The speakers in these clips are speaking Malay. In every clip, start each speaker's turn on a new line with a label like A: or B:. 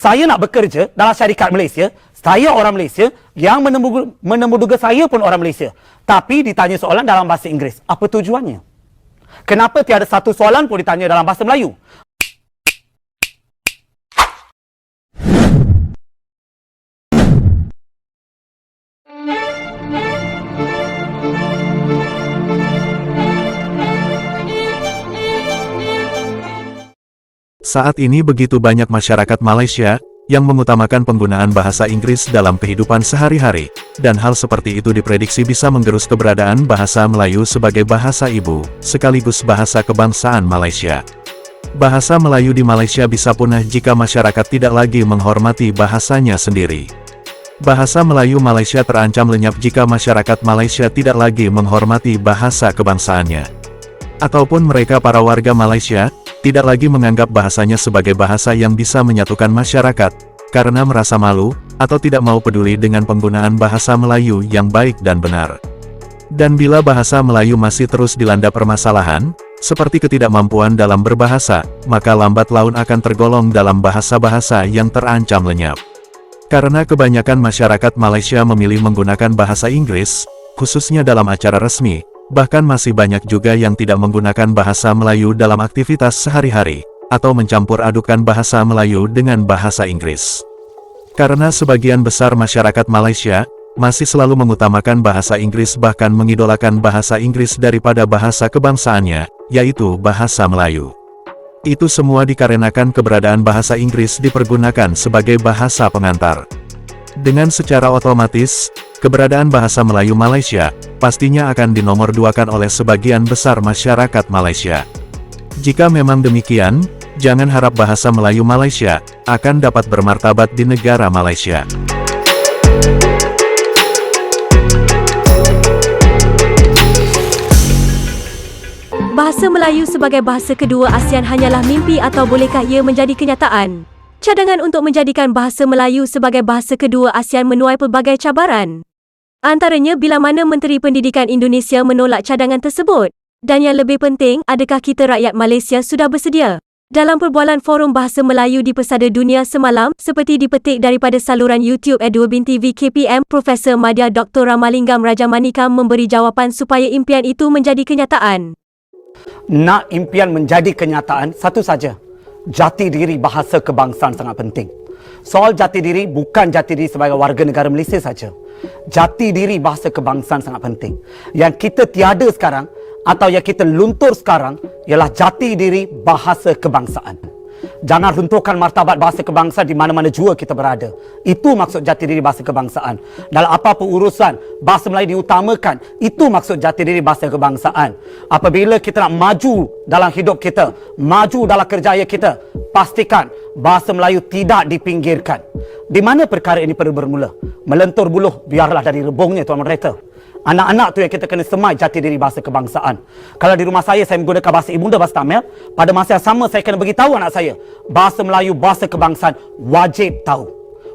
A: Saya nak bekerja dalam syarikat Malaysia, saya orang Malaysia, yang menemuduga saya pun orang Malaysia. Tapi ditanya soalan dalam bahasa Inggeris. Apa tujuannya? Kenapa tiada satu soalan pun ditanya dalam bahasa Melayu?
B: Saat ini begitu banyak masyarakat Malaysia yang mengutamakan penggunaan bahasa Inggris dalam kehidupan sehari-hari, dan hal seperti itu diprediksi bisa menggerus keberadaan bahasa Melayu sebagai bahasa ibu, sekaligus bahasa kebangsaan Malaysia. Bahasa Melayu di Malaysia bisa punah jika masyarakat tidak lagi menghormati bahasanya sendiri. Bahasa Melayu Malaysia terancam lenyap jika masyarakat Malaysia tidak lagi menghormati bahasa kebangsaannya. Ataupun mereka para warga Malaysia tidak lagi menganggap bahasanya sebagai bahasa yang bisa menyatukan masyarakat, karena merasa malu, atau tidak mau peduli dengan penggunaan bahasa Melayu yang baik dan benar. Dan bila bahasa Melayu masih terus dilanda permasalahan, seperti ketidakmampuan dalam berbahasa, maka lambat laun akan tergolong dalam bahasa-bahasa yang terancam lenyap. Karena kebanyakan masyarakat Malaysia memilih menggunakan bahasa Inggris, khususnya dalam acara resmi, bahkan masih banyak juga yang tidak menggunakan bahasa Melayu dalam aktivitas sehari-hari, atau mencampur adukan bahasa Melayu dengan bahasa Inggris. Karena sebagian besar masyarakat Malaysia masih selalu mengutamakan bahasa Inggris, bahkan mengidolakan bahasa Inggris daripada bahasa kebangsaannya, yaitu bahasa Melayu. Itu semua dikarenakan keberadaan bahasa Inggris dipergunakan sebagai bahasa pengantar. Dengan secara otomatis, keberadaan bahasa Melayu Malaysia pastinya akan dinomorduakan oleh sebagian besar masyarakat Malaysia. Jika memang demikian, jangan harap bahasa Melayu Malaysia akan dapat bermartabat di negara Malaysia.
C: Bahasa Melayu sebagai bahasa kedua ASEAN hanyalah mimpi atau bolehkah ia menjadi kenyataan? Cadangan untuk menjadikan bahasa Melayu sebagai bahasa kedua ASEAN menuai pelbagai cabaran. Antaranya bila mana Menteri Pendidikan Indonesia menolak cadangan tersebut. Dan yang lebih penting, adakah kita rakyat Malaysia sudah bersedia? Dalam perbualan Forum Bahasa Melayu di Persada Dunia semalam, seperti dipetik daripada saluran YouTube Edwin TV KPM, Profesor Madya Dr. Ramalingam Rajamanikam memberi jawapan supaya impian itu menjadi kenyataan.
A: Nak impian menjadi kenyataan, satu saja. Jati diri bahasa kebangsaan sangat penting. Soal jati diri bukan jati diri sebagai warga negara Malaysia saja. Jati diri bahasa kebangsaan sangat penting. Yang kita tiada sekarang atau yang kita luntur sekarang ialah jati diri bahasa kebangsaan. Jangan runtuhkan martabat bahasa kebangsaan di mana-mana jua kita berada. Itu maksud jati diri bahasa kebangsaan. Dalam apa-apa urusan, bahasa Melayu diutamakan. Itu maksud jati diri bahasa kebangsaan. Apabila kita nak maju dalam hidup kita, maju dalam kerjaya kita, pastikan bahasa Melayu tidak dipinggirkan. Di mana perkara ini perlu bermula? Melentur buluh, biarlah dari rebungnya, Tuan Moderator. Anak-anak tu yang kita kena semai jati diri bahasa kebangsaan. Kalau di rumah saya menggunakan bahasa ibunda, bahasa Tamil, pada masa yang sama saya kena beritahu anak saya, bahasa Melayu, bahasa kebangsaan wajib tahu,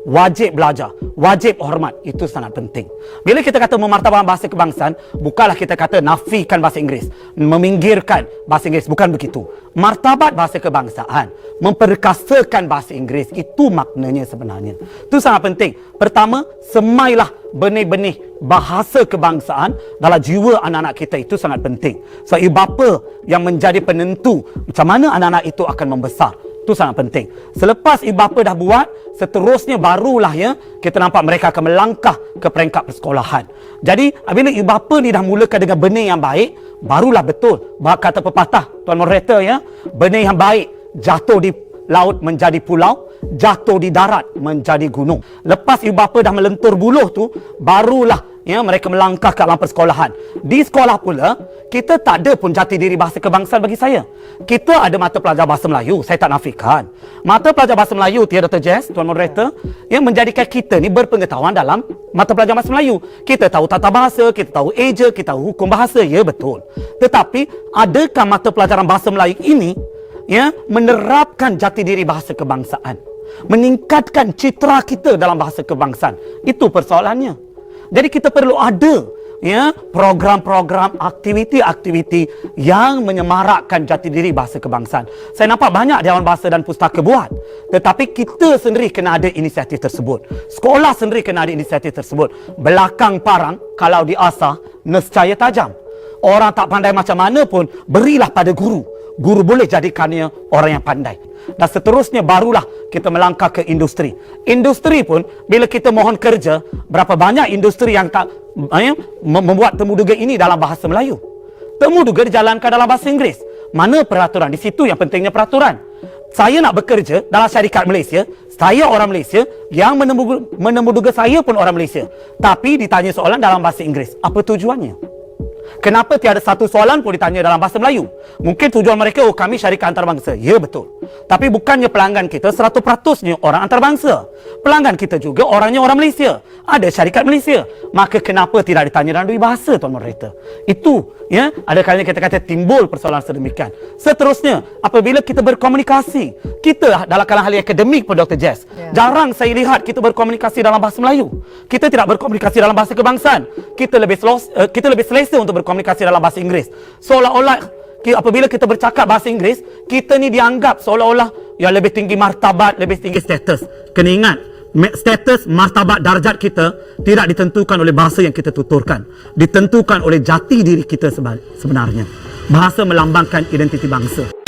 A: wajib belajar, wajib hormat. Itu sangat penting. Bila kita kata memartabatkan bahasa kebangsaan, bukanlah kita kata nafikan bahasa Inggeris, meminggirkan bahasa Inggeris, bukan begitu. Martabat bahasa kebangsaan, memperkasakan bahasa Inggeris, itu maknanya sebenarnya. Itu sangat penting. Pertama, semailah benih-benih bahasa kebangsaan dalam jiwa anak-anak kita. Itu sangat penting. So, ibu bapa yang menjadi penentu macam mana anak-anak itu akan membesar. Itu sangat penting. Selepas ibu bapa dah buat, seterusnya barulah ya kita nampak mereka akan melangkah ke peringkat persekolahan. Jadi, bila ibu bapa ni dah mulakan dengan benih yang baik, barulah betul kata pepatah Tuan Moderator ya, benih yang baik jatuh di laut menjadi pulau, jatuh di darat menjadi gunung. Lepas ibu bapa dah melentur buluh tu, barulah ya mereka melangkah ke alam persekolahan. Di sekolah pula, kita tak ada pun jati diri bahasa kebangsaan bagi saya. Kita ada mata pelajar bahasa Melayu, saya tak nafikan. Mata pelajar bahasa Melayu, Dr. Jess, Tuan Moderator, yang menjadikan kita ni berpengetahuan dalam mata pelajar bahasa Melayu. Kita tahu tata bahasa, kita tahu eja, kita tahu hukum bahasa, ya betul. Tetapi, adakah mata pelajaran bahasa Melayu ini ya menerapkan jati diri bahasa kebangsaan, meningkatkan citra kita dalam bahasa kebangsaan? Itu persoalannya. Jadi kita perlu ada program-program, aktiviti-aktiviti yang menyemarakkan jati diri bahasa kebangsaan. Saya nampak banyak Dewan Bahasa dan Pustaka buat. Tetapi kita sendiri kena ada inisiatif tersebut. Sekolah sendiri kena ada inisiatif tersebut. Belakang parang, kalau diasah, nescaya tajam. Orang tak pandai macam mana pun, berilah pada guru. Guru boleh jadikannya orang yang pandai. Dan seterusnya barulah kita melangkah ke industri. Industri pun, bila kita mohon kerja, berapa banyak industri yang tak membuat temuduga ini dalam bahasa Melayu. Temuduga dijalankan dalam bahasa Inggeris. Mana peraturan? Di situ yang pentingnya peraturan. Saya nak bekerja dalam syarikat Malaysia, saya orang Malaysia, yang menemuduga saya pun orang Malaysia. Tapi ditanya soalan dalam bahasa Inggeris. Apa tujuannya? Kenapa tiada satu soalan pun ditanya dalam bahasa Melayu? Mungkin tujuan mereka, kami syarikat antarabangsa. Ya, betul. Tapi bukannya pelanggan kita 100%nya orang antarabangsa. Pelanggan kita juga orangnya orang Malaysia. Ada syarikat Malaysia. Maka kenapa tidak ditanya dalam dua bahasa, Tuan Moderator? Itu, ada kalanya kita kata timbul persoalan sedemikian. Seterusnya, apabila kita berkomunikasi, kita dalam kalangan ahli akademik pun Dr. Jess, jarang saya lihat kita berkomunikasi dalam bahasa Melayu. Kita tidak berkomunikasi dalam bahasa kebangsaan. Kita lebih selesa untuk berkomunikasi dalam bahasa Inggeris. Seolah-olah apabila kita bercakap bahasa Inggeris, kita ni dianggap seolah-olah yang lebih tinggi martabat, lebih tinggi status. Kena ingat, status, martabat, darjat kita tidak ditentukan oleh bahasa yang kita tuturkan. Ditentukan oleh jati diri kita sebenarnya. Bahasa melambangkan identiti bangsa.